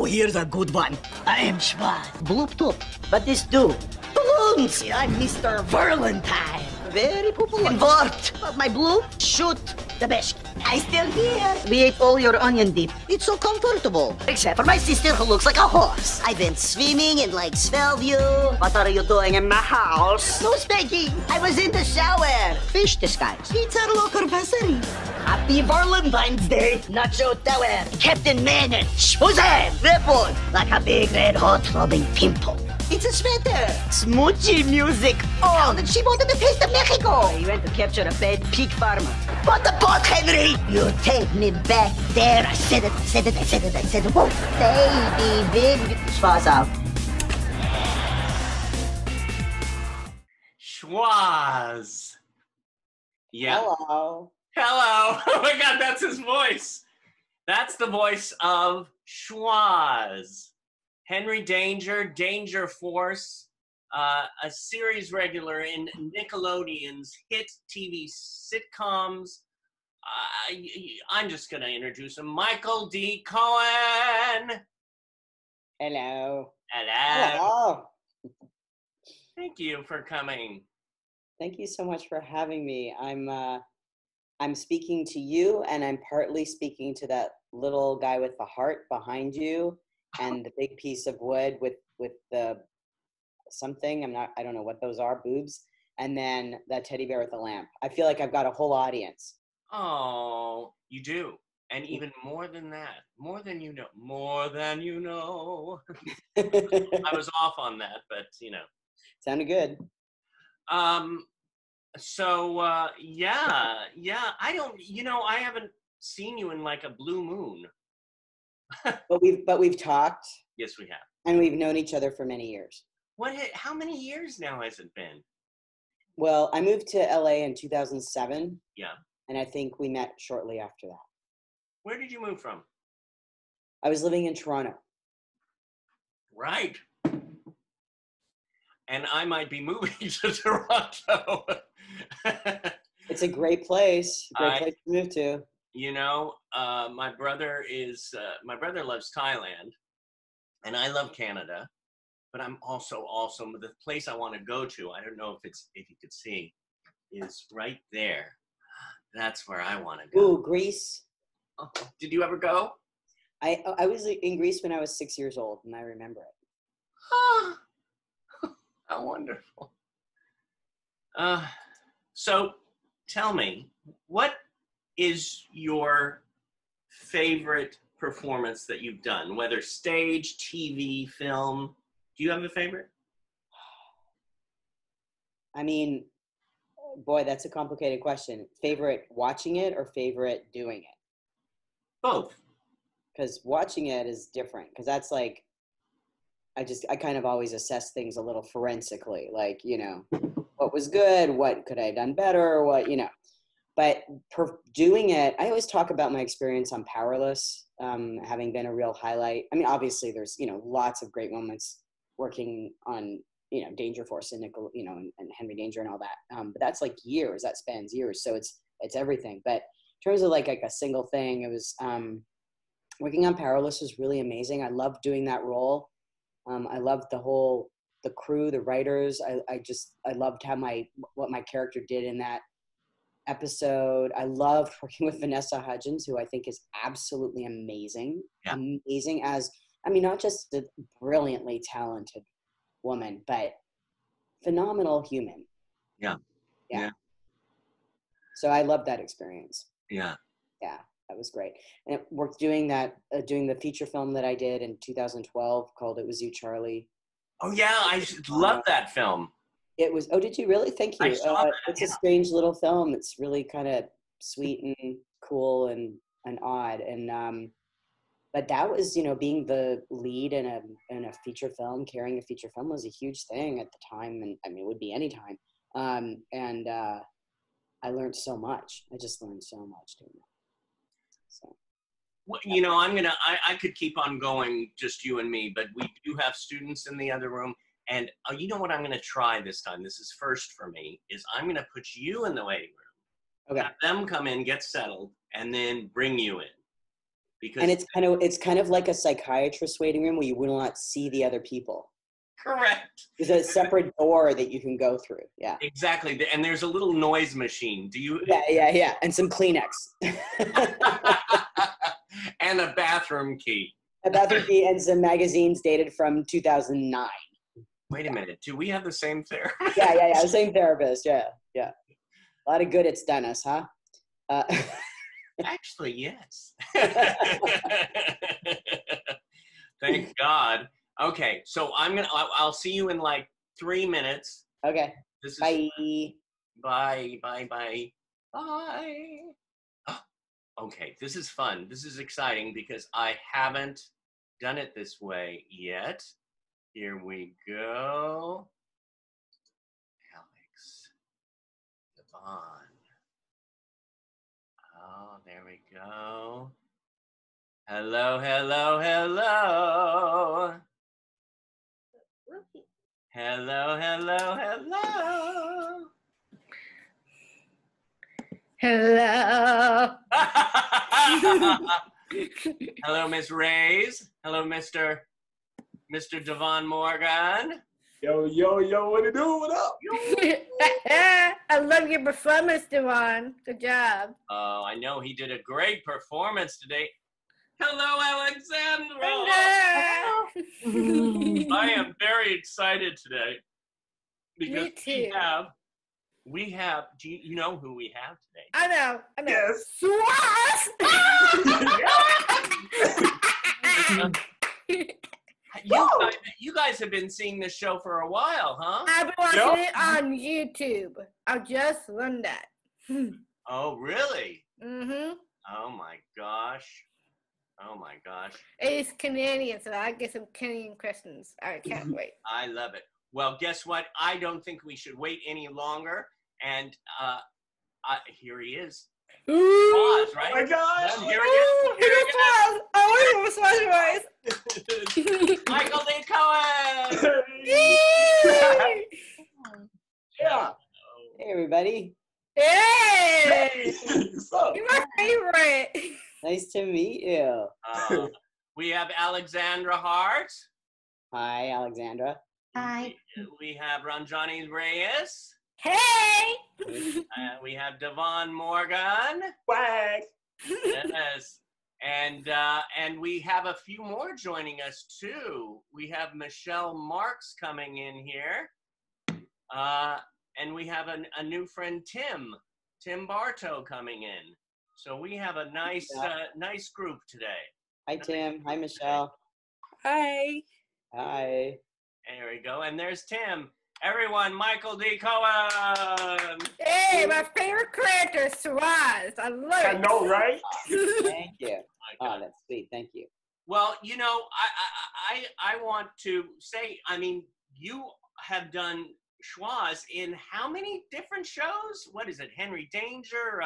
here's a good one. I am Schwaz. Bloop toop. What this do? Balloons. I'm Mr. Valentine. Very popular. Invert. My bloop, shoot the best. I still here. We ate all your onion dip. It's so comfortable. Except for my sister who looks like a horse. I've been swimming in Lake Swellview. What are you doing in my house? No spanking. I was in the shower. Fish disguise. It's our local pastry. Happy Valentine's Day. Nacho Tower. Captain Manage. Who's that? Weapon. Like a big red hot throbbing pimple. It's a sweater. Smoochy music on. And she wanted to taste of Mexico. You went to capture a bad pig farmer. What the fuck, Henry? You take me back there. I said it. Whoa, baby. Schwaz out. Schwaz. Yeah. Hello. Hello. Oh my God, that's his voice. That's the voice of Schwaz. Henry Danger, Danger Force, a series regular in Nickelodeon's hit TV sitcoms. I'm just going to introduce him. Michael D. Cohen. Hello. Hello. Thank you for coming. Thank you so much for having me. I'm speaking to you, and I'm partly speaking to that little guy with the heart behind you. And the big piece of wood with the something, I don't know what those are, boobs. And then that teddy bear with the lamp. I feel like I've got a whole audience. Oh, you do. And even more than that, more than you know. I was off on that, but you know. Sounded good. Yeah. I haven't seen you in like a blue moon. But we've talked. Yes, we have. And we've known each other for many years. How many years now has it been? Well, I moved to LA in 2007. Yeah. And I think we met shortly after that. Where did you move from? I was living in Toronto. Right. And I might be moving to Toronto. It's a great place. Great place to move to. You know, my brother loves Thailand, and I love Canada, but I'm also the place I want to go to. I don't know if you could see, is right there. That's where I want to go. Ooh, Greece. Oh, did you ever go? I was in Greece when I was 6 years old, and I remember it. Oh, how wonderful. So tell me, what is your favorite performance that you've done, whether stage, TV, film? Do you have a favorite? I mean, boy, that's a complicated question. Favorite watching it or favorite doing it? Both. Because watching it is different. Because that's like, I kind of always assess things a little forensically. Like, you know, what was good? What could I have done better? What, you know. But doing it, I always talk about my experience on Powerless, having been a real highlight. I mean, obviously there's, you know, lots of great moments working on, you know, Danger Force and Nickel, you know, and Henry Danger and all that. But that's like years, that spans years. So it's everything. But in terms of like a single thing, it was working on Powerless was really amazing. I loved doing that role. I loved the crew, the writers. I loved what my character did in that episode. I loved working with Vanessa Hudgens, who I think is absolutely amazing. Yeah. Amazing as, I mean, not just a brilliantly talented woman, but phenomenal human. Yeah. So I loved that experience. Yeah. That was great. And it worked doing the feature film that I did in 2012 called It Was You, Charlie. Oh yeah, I love that film. It was, oh, did you really? Thank you. It's a strange little film. It's really kind of sweet and cool and odd. And, but that was, you know, being the lead in a feature film, carrying a feature film was a huge thing at the time. And I mean, it would be any time. I learned so much. I just learned so much doing that. So. Well, you know, I could keep on going, just you and me, but we do have students in the other room. And you know what I'm going to try this time? This is first for me, is I'm going to put you in the waiting room. Okay. Have them come in, get settled, and then bring you in. because And it's kind of like a psychiatrist waiting room where you will not see the other people. correct. There's a separate door that you can go through. Yeah. Exactly. And there's a little noise machine. Do you? Yeah. And some Kleenex. And a bathroom key. A bathroom key and some magazines dated from 2009. Wait a minute. Do we have the same therapist? Yeah. The same therapist. Yeah. A lot of good it's done us, huh? Actually, yes. Thank God. Okay, so I'll see you in like 3 minutes. Okay. This is Bye. Bye. Okay, this is fun. This is exciting because I haven't done it this way yet. Here we go. Alex. Devon. Oh, there we go. Hello. Hello. Hello. Hello, Miss Reyes. Hello, Mr. Devon Morgan. Yo, what it do? What up? I love your performance, Devon. Good job. Oh, I know he did a great performance today. Hello, Alexandra. I am very excited today because Me too. we have. Do you know who we have today? I know. Yes. You guys have been seeing this show for a while, huh? I've been watching it on YouTube. I just learned that. Oh, really? Mm-hmm. Oh my gosh. It's Canadian, so I get some Canadian questions. I can't wait. I love it. Well, guess what? I don't think we should wait any longer. And here he is. Pause, right? Oh my gosh. Here he is. Michael D. Cohen. Yeah. Hey, everybody. Hey! What's up? You're my favorite. Nice to meet you. We have Alexandra Hart. Hi, Alexandra. Hi. We have Ranjani Reyes. Hey! We have Devon Morgan. Swag. Yes. And we have a few more joining us too. We have Michelle Marks coming in here. And we have a new friend, Tim Bartow, coming in. So we have a nice group today. Hi, Tim. Hi, Michelle. Hi. Hi. There we go. And there's Tim. Everyone, Michael D. Cohen. Hey, my favorite character, Suraz. I love it. I know, right? Thank you. Oh, that's sweet. Thank you. Well, you know, I want to say, I mean, you have done schwas in how many different shows? What is it? Henry Danger?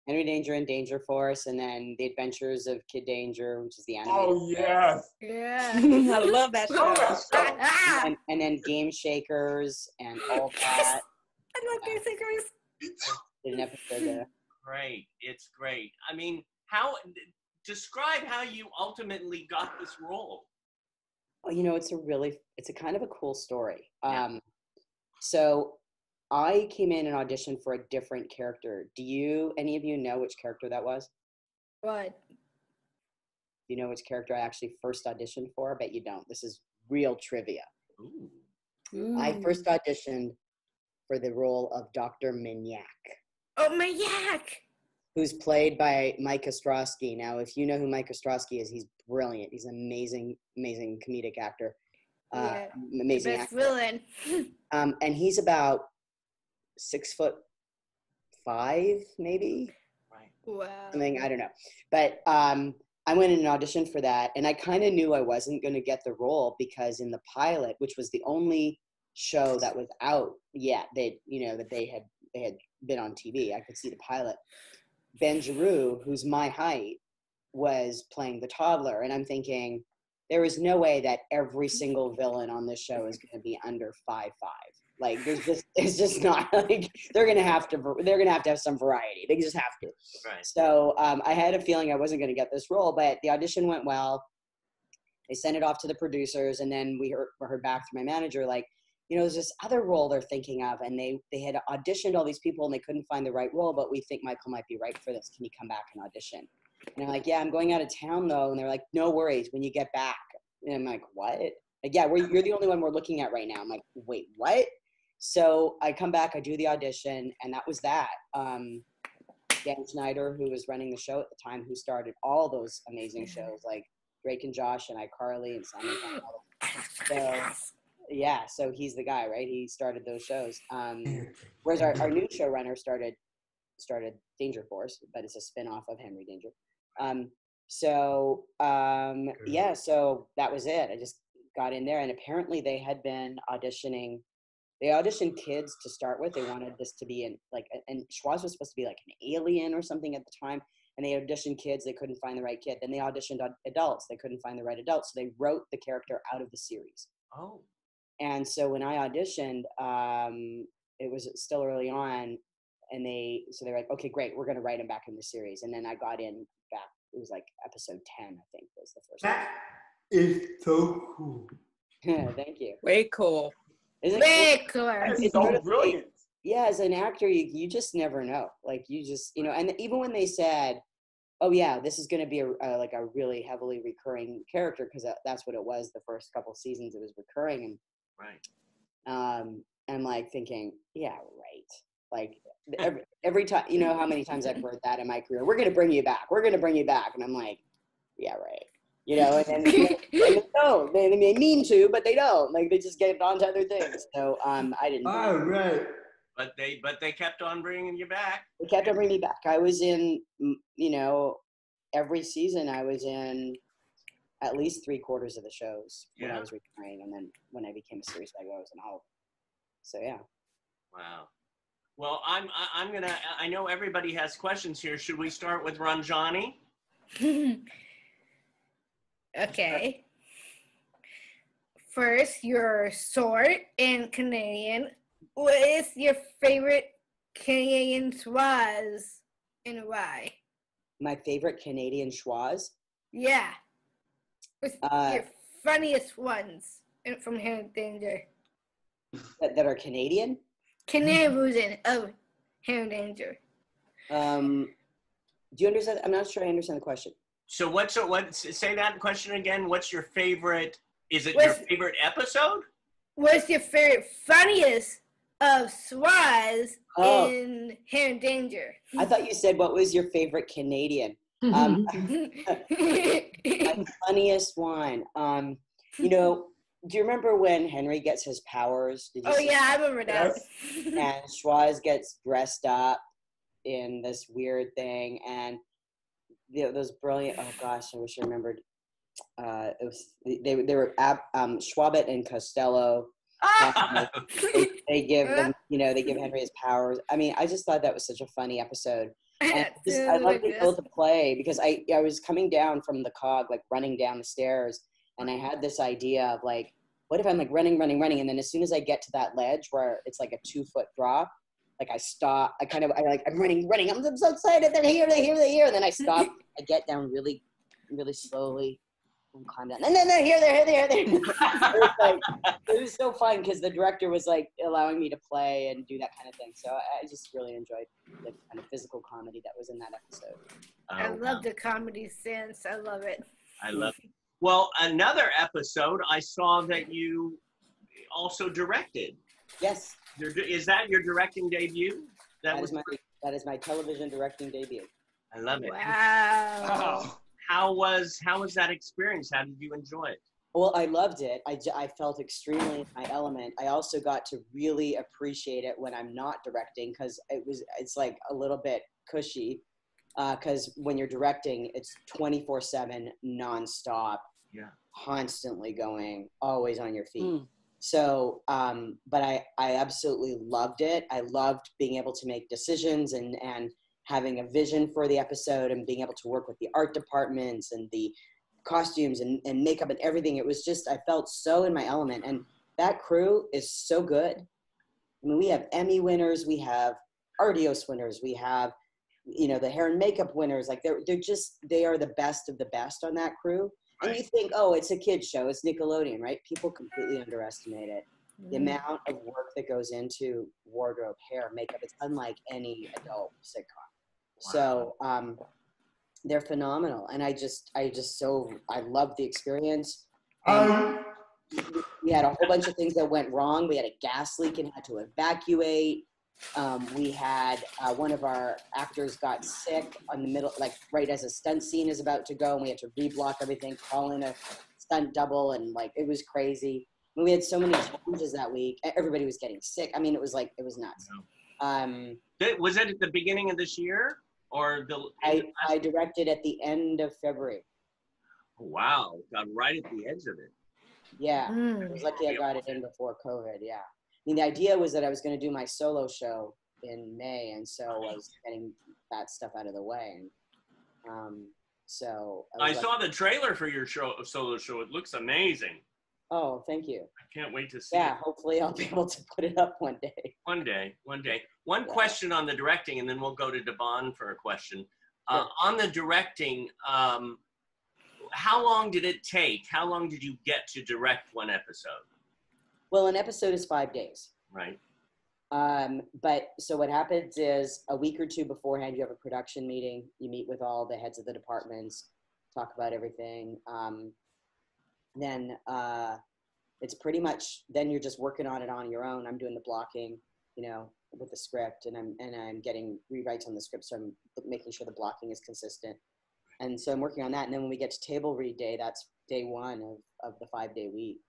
Henry Danger and Danger Force, and then The Adventures of Kid Danger, which is the animated. Oh, yes. Yeah. I love that Love show. that show. And then Game Shakers and all that. I love Game Shakers. Did an episode there. Great. It's great. I mean, describe how you ultimately got this role. Well, you know, it's a kind of a cool story. Yeah. So I came in and auditioned for a different character. Any of you know which character that was? What? Do you know which character I actually first auditioned for? I bet you don't. This is real trivia. Ooh. I first auditioned for the role of Dr. Minyak, Oh, Minyak. who's played by Mike Ostrowski. Now, if you know who Mike Ostrowski is, he's brilliant. He's an amazing comedic actor. Yeah. Amazing Best actor. villain. And he's about 6'5", maybe. Right. Wow. Something, I don't know. But I went in and auditioned for that, and I kind of knew I wasn't going to get the role because in the pilot, which was the only show that was out yet, that they had been on TV. I could see the pilot. Ben Giroux, who's my height, was playing the toddler, and I'm thinking there is no way that every single villain on this show is going to be under 5'5". Like it's just not like they're gonna have to have some variety. They just have to. Right. So I had a feeling I wasn't gonna get this role, but the audition went well. They sent it off to the producers, and then we heard back from my manager, like, there's this other role they're thinking of, and they had auditioned all these people and they couldn't find the right role, but we think Michael might be right for this. Can you come back and audition? And I'm like, yeah, I'm going out of town though. And they're like, no worries, when you get back. And I'm like, what? Like, yeah, you're the only one we're looking at right now. I'm like, wait, what? So I come back, I do the audition, and that was that. Dan Schneider, who was running the show at the time, who started all those amazing shows like Drake and Josh and iCarly and Simon Cowell. So he's the guy, right? He started those shows. Whereas our new showrunner started Danger Force, but it's a spin-off of Henry Danger. So that was it. I just got in there, and apparently they had been auditioning. They auditioned kids to start with. They wanted this to be and Schwoz was supposed to be like an alien or something at the time. And they auditioned kids. They couldn't find the right kid. Then they auditioned adults. They couldn't find the right adults. So they wrote the character out of the series. Oh. And so when I auditioned, it was still early on, and they're like, okay, great, we're going to write him back in the series. And then I got in back. It was like episode 10, I think, was the first one. That is so cool. Thank you. Way cool. Isn't it Very cool? cool. That's so brilliant. Yeah, as an actor, you just never know. Like, you just, and even when they said, oh yeah, this is going to be a really heavily recurring character, because that's what it was the first couple seasons. It was recurring, and right. And like thinking, yeah, right. Like every time, how many times I've heard that in my career. We're going to bring you back. We're going to bring you back, and I'm like, yeah, right. And they don't. They mean to, but they don't. Like, they just get on to other things. So I didn't. All right. But they kept on bringing you back. They kept on bringing me back. I was in, every season I was in at least 3/4 of the shows when I was recurring, and then when I became a series regular, I was in all. So yeah. Wow. Well, I know everybody has questions here. Should we start with Ranjani? Okay. First, your sword in Canadian. What is your favorite Canadian schwaz and why? My favorite Canadian schwaz? Yeah. What's your funniest ones from Here in Danger? That are Canadian? Canadian version of Here in Danger. Do you understand? I'm not sure I understand the question. So say that question again. What's your favorite? Is it your favorite episode? What's your favorite funniest of schwaz in Here in Danger? I thought you said, what was your favorite Canadian? My funniest one. Do you remember when Henry gets his powers? I remember that. And Schwoz gets dressed up in this weird thing, and those brilliant. Oh gosh, I wish I remembered. They were Schwabet and Costello. They give them, they give Henry his powers. I mean, I just thought that was such a funny episode. And I love being able to play, because I was coming down from the cog, like running down the stairs, and I had this idea of like, what if I'm like running, and then as soon as I get to that ledge where it's like a 2-foot drop, like I stop. I'm running. I'm so excited. They're here, and then I stop. I get down really, really slowly and climb down. And then they're here. It was so fun, because the director was like allowing me to play and do that kind of thing. So I just really enjoyed the kind of physical comedy that was in that episode. I love the comedy sense. I love it. I love it. Well, another episode, I saw that you also directed. Yes. Is that your directing debut? That is my television directing debut. I love it. Wow. How was that experience? How did you enjoy it? Well, I loved it. I felt extremely in my element. I also got to really appreciate it when I'm not directing, because it's like a little bit cushy, because when you're directing, it's 24/7, nonstop, constantly going, always on your feet. So, but I absolutely loved it. I loved being able to make decisions and having a vision for the episode, and being able to work with the art departments and the costumes and makeup and everything. It was just, I felt so in my element, and that crew is so good. I mean, we have Emmy winners, we have Artios winners, we have, you know, the hair and makeup winners. Like they are the best of the best on that crew. And you think, oh, it's a kid's show, it's Nickelodeon, right? People completely underestimate it. The amount of work that goes into wardrobe, hair, makeup, it's unlike any adult sitcom. Wow. So they're phenomenal. And I love the experience. We had a whole bunch of things that went wrong. We had a gas leak and had to evacuate. We had one of our actors got sick on the middle, like right as a stunt scene is about to go, and we had to reblock everything, call in a stunt double, and like it was crazy. And we had so many challenges that week. Everybody was getting sick. I mean, it was nuts. Was it at the beginning of this year or I directed at the end of February. Wow, got right at the edge of it. Yeah, I was lucky I got it in before COVID. Yeah. I mean, the idea was that I was going to do my solo show in May, and so I was getting that stuff out of the way. And so I saw the trailer for your solo show. It looks amazing. Oh, thank you. I can't wait to see it. Yeah, hopefully I'll be able to put it up one day. One day. One question on the directing, and then we'll go to Devon for a question. Sure. On the directing, how long did it take? How long did you get to direct one episode? Well, an episode is 5 days. Right. But so what happens is a week or two beforehand, you have a production meeting. You meet with all the heads of the departments, talk about everything. Then it's pretty much, then you're just working on it on your own. I'm doing the blocking, you know, with the script, and I'm getting rewrites on the script. So I'm making sure the blocking is consistent. And so I'm working on that. And then when we get to table read day, that's day one of the 5 day week.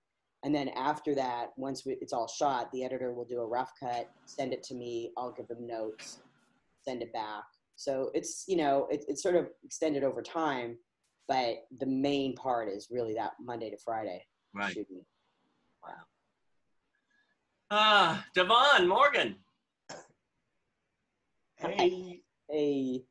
And then after that, once it's all shot, the editor will do a rough cut, send it to me. I'll give them notes, send it back. So it's, you know, it's sort of extended over time, but the main part is really that Monday to Friday shooting. Wow. Devon, Morgan. Hey. Hey.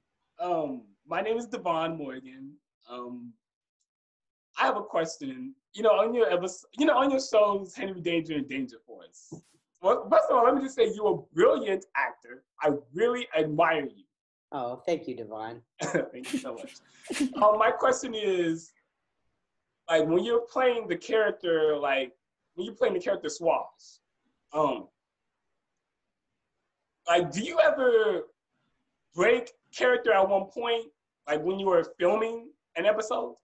My name is Devon Morgan. I have a question. You know, on your episode, on your shows, Henry Danger and Danger Force. Well, first of all, let me just say you're a brilliant actor. I really admire you. Oh, thank you, Devon. Thank you so much. My question is, like, when you're playing the character, Swaz, like, do you ever break character at one point, like when you were filming an episode?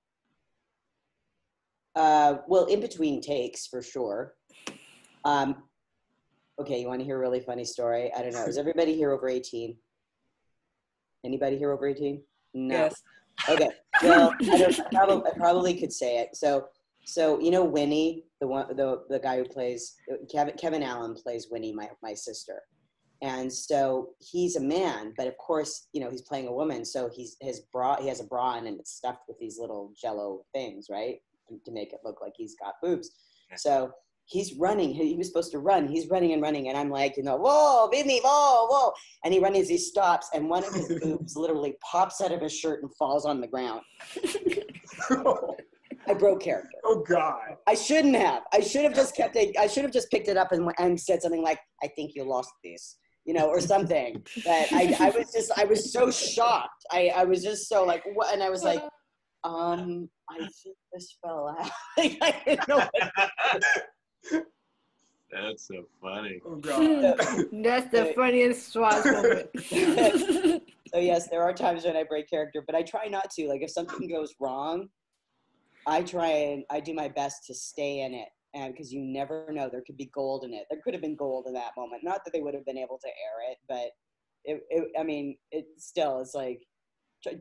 Well, in between takes, for sure. Okay, you want to hear a really funny story? I don't know. Is everybody here over 18? Anybody here over 18? No. Yes. Okay. Well, I probably could say it. So you know Winnie, the guy who plays Kevin Allen plays Winnie, my sister. And so he's a man, but of course, you know, he's playing a woman. So he has a bra and it's stuffed with these little jello things, right? To make it look like he's got boobs. So he's running. He was supposed to run. He's running and running. And I'm like, you know, whoa, Vinny, whoa, whoa. And he runs, he stops. And one of his boobs literally pops out of his shirt and falls on the ground. I broke character. Oh, God. I shouldn't have. I should have just picked it up and said something like, I think you lost this, you know, or something. But I was so shocked. I was just so like, what? And I was like, I think this fell out. I didn't know what. That's so funny. Oh, God. That's the funniest Swaz moment. So yes, there are times when I break character, but I try not to. Like if something goes wrong, I do my best to stay in it. And because you never know, there could be gold in it. There could have been gold in that moment. Not that they would have been able to air it, but it's like, I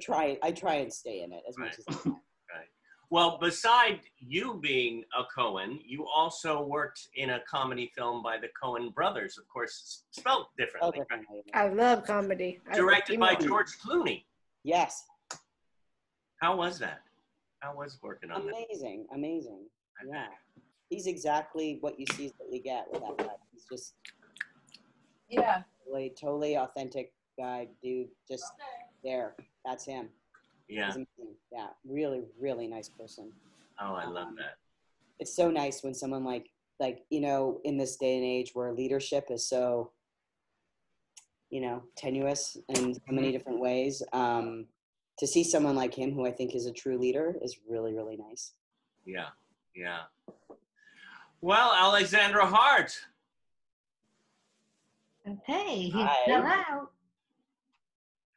try and stay in it as much as I can. Right. Well, beside you being a Coen, you also worked in a comedy film by the Coen brothers, of course, spelled differently. Right? I love comedy. Directed by George Clooney. Yes. How was that? How was working on that? Amazing. Yeah. He's exactly what you see is what you get with that guy. He's just totally authentic guy, dude, just there. That's him. Yeah. Yeah. Really, really nice person. Oh, I love that. It's so nice when someone like, you know, in this day and age where leadership is so tenuous in so many different ways. To see someone like him, who I think is a true leader, is really, really nice. Yeah, yeah. Well, Alexandra Hart. Okay, he's Hi. still out.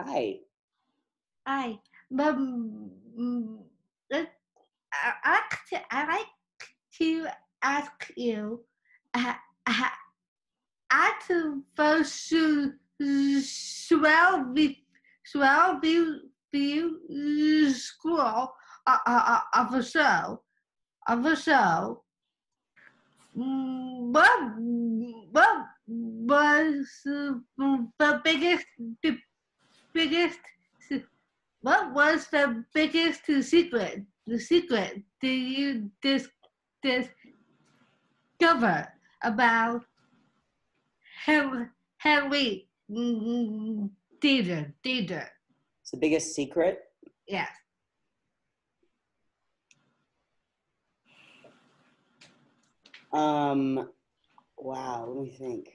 Hi. Hi. I like to ask you, at the first swell view school of a show, what was the biggest what was the biggest secret? The secret do you discover about Henry Danger? It's the biggest secret. Yes. Wow, let me think.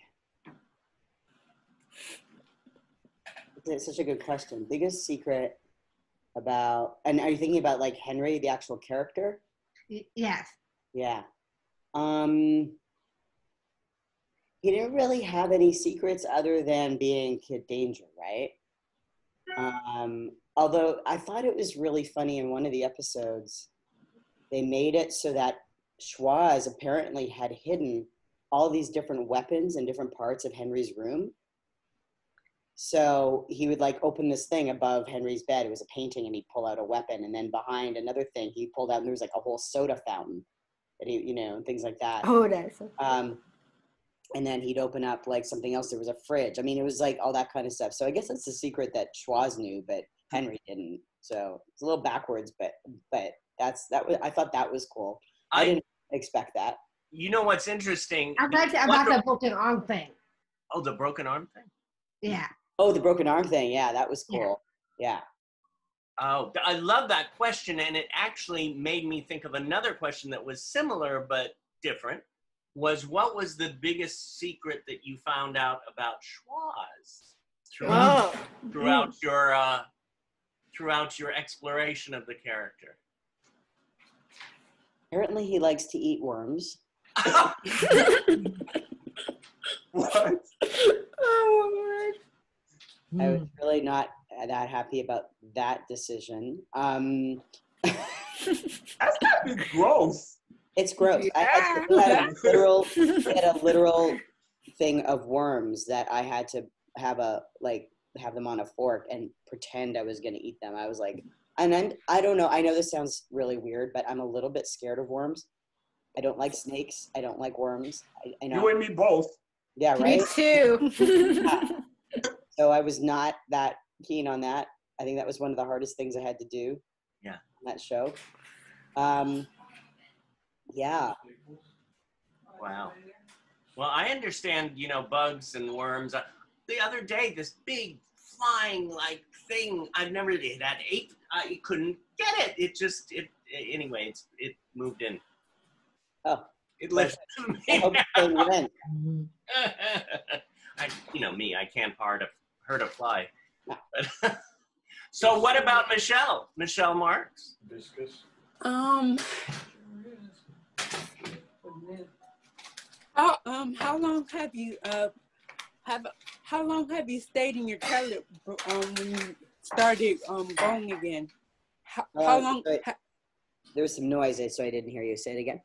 It's such a good question. Biggest secret about, and are you thinking about like Henry, the actual character? Yes. Yeah. He didn't really have any secrets other than being Kid Danger, right? Although I thought it was really funny in one of the episodes, they made it so that Schwoz apparently had hidden all these different weapons in different parts of Henry's room. So he would like open this thing above Henry's bed. It was a painting, and he'd pull out a weapon. And then behind another thing, he pulled out, and there was like a whole soda fountain that he, and things like that. Oh, that's so And then he'd open up like something else. There was a fridge. I mean, it was like all that kind of stuff. So I guess that's the secret that Schwoz knew, but Henry didn't. So it's a little backwards, but I thought that was cool. I didn't expect that. You know what's interesting? I'd like to about the broken arm thing. Oh, the broken arm thing? Yeah. Oh, the broken arm thing. Yeah, that was cool. Yeah. Oh, I love that question, and it actually made me think of another question that was similar but different. What was the biggest secret that you found out about Schwoz throughout your exploration of the character? Apparently, he likes to eat worms. What? Oh, I was really not that happy about that decision. That's gotta be gross. It's gross. I had a literal thing of worms that I had to have them on a fork and pretend I was going to eat them. I was like, I don't know. I know this sounds really weird, but I'm a little bit scared of worms. I don't like snakes. I don't like worms. I know. You and me both. Yeah, right? me too. Yeah. So I was not that keen on that. I think that was one of the hardest things I had to do. Yeah. On that show. Yeah. Wow. Well, I understand, bugs and worms. The other day, this big flying thing, I've never had I couldn't get it. Anyway, it moved in. Oh. It lifted me. I hope they went. I can't hurt a fly. But, so what about Michelle? Michelle Marks? How long have you stayed in your trailer when you started going again? How long? There was some noise, so I didn't hear you. Say it again.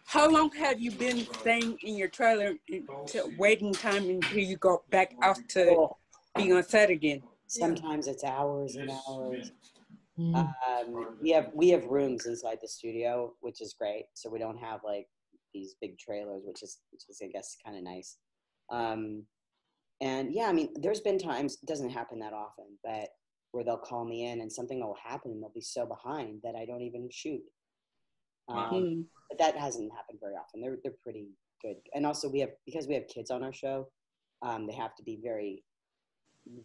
How long have you been staying in your trailer until waiting time until you go back out to be on set again? Sometimes it's hours and hours. We have rooms inside the studio, which is great. So we don't have these big trailers, which is I guess kind of nice. And yeah, I mean, there's been times, it doesn't happen that often, but where they'll call me in and something will happen and they'll be so behind that I don't even shoot. But that hasn't happened very often. They're pretty good. And also because we have kids on our show, they have to be very,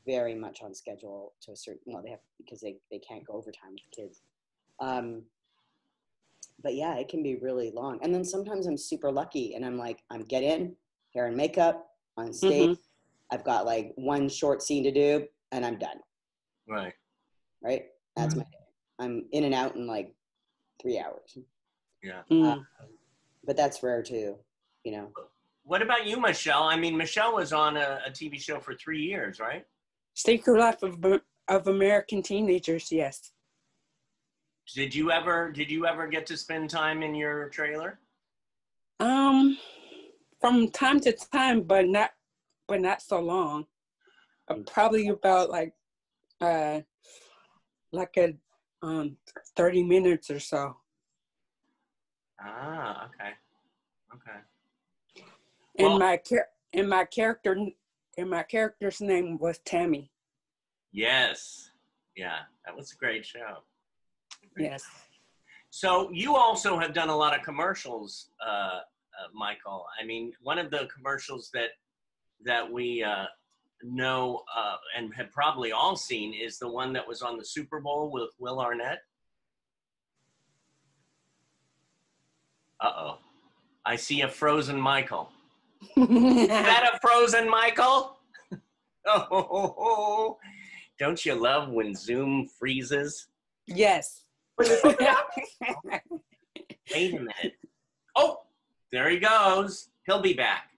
very much on schedule to a certain, they have, because they can't go overtime with the kids. But yeah, it can be really long. And then sometimes I'm super lucky and I'm get in, hair and makeup, on stage. I've got like one short scene to do and I'm done. Right. Right? That's my day. I'm in and out in like 3 hours. Yeah. But that's rare too, you know. What about you, Michelle? I mean, Michelle was on a TV show for 3 years, right? Secret Life of American Teenagers, yes. Did you ever get to spend time in your trailer? From time to time, but not so long. Probably about like a 30 minutes or so. Ah, okay. And Well, my character's name was Tammy. yes. Yeah, that was a great show. Yes. So you also have done a lot of commercials, Michael. I mean, one of the commercials that we know and have probably all seen is the one that was on the Super Bowl with Will Arnett. Uh-oh. I see a frozen Michael. Is that a frozen Michael? Oh, don't you love when Zoom freezes? Yes. Wait a minute. Oh, there he goes. He'll be back.